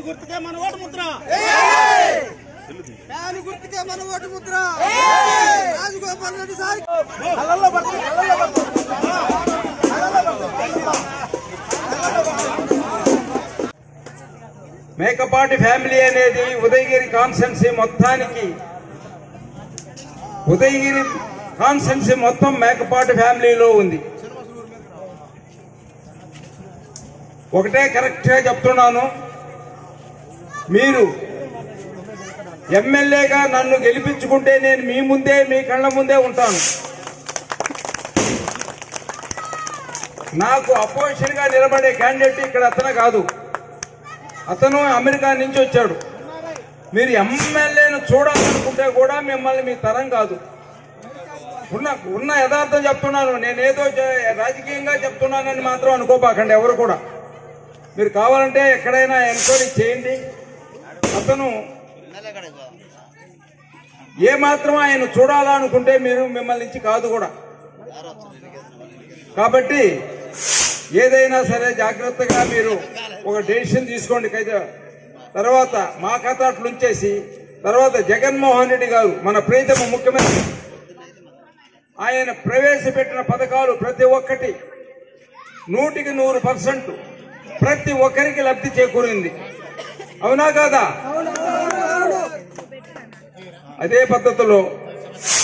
గుర్తుకే మన ఓటు ముద్ర గుర్తుకే మన vote Mudra Rajagopal Reddy sir Mekapati family అనేది ఉదయగిరి కాన్స్టెన్సీ మొత్తానికి ఉదయగిరి కాన్స్టెన్సీ మొత్తం మేకపాటి ఫ్యామిలీలో ఉంది. ఒకటే కరెక్ట్గా చెప్తున్నాను, మీరు ఎమ్మెల్యేగా నన్ను గెలిపించుకుంటే నేను మీ ముందే మీ కళ్ళ ముందే ఉంటాను. నాకు అపోజిషన్ గా నిలబడే క్యాండిడేట్ ఇక్కడ అతను కాదు, అతను అమెరికా నుంచి వచ్చాడు. మీరు ఎమ్మెల్యేను చూడాలనుకుంటే కూడా మిమ్మల్ని మీ తరం కాదు. ఉన్న యథార్థం చెప్తున్నాను, నేనేదో రాజకీయంగా చెప్తున్నానని మాత్రం అనుకోబాకండి ఎవరు కూడా. మీరు కావాలంటే ఎక్కడైనా ఎంక్వైరీ చేయండి. అతను ఏమాత్రం ఆయన చూడాలనుకుంటే మీరు మిమ్మల్ని నుంచి కాదు కూడా. కాబట్టి ఏదైనా సరే జాగ్రత్తగా మీరు ఒక డెసిషన్ తీసుకోండి. తర్వాత మా కథ అట్లుంచేసి తర్వాత జగన్మోహన్ రెడ్డి గారు మన ప్రీతమ ముఖ్యమంత్రి, ఆయన ప్రవేశపెట్టిన పథకాలు ప్రతి ఒక్కటి 100% ప్రతి ఒక్కరికి లబ్ధి చేకూరింది. అవునా కాదా? అదే పద్ధతిలో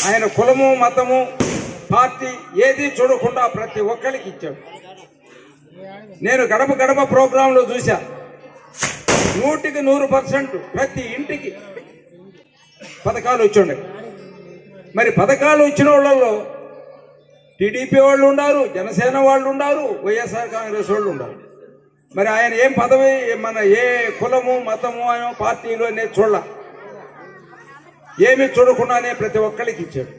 ఆయన కులము మతము పార్టీ ఏది చూడకుండా ప్రతి ఒక్కరికి ఇచ్చాడు. నేను గడప గడప ప్రోగ్రాంలో చూశా, 100% ప్రతి ఇంటికి పథకాలు వచ్చుండే. మరి పథకాలు వచ్చిన వాళ్ళలో టీడీపీ వాళ్ళు ఉన్నారు, జనసేన వాళ్ళు ఉన్నారు, వైఎస్ఆర్ కాంగ్రెస్ వాళ్ళు ఉన్నారు. మరి ఆయన ఏం పదవి, మన ఏ కులము మతము పార్టీలు అనేది చూడాల, ఏమి చూడకుండానే ప్రతి ఒక్కరికి ఇచ్చాడు.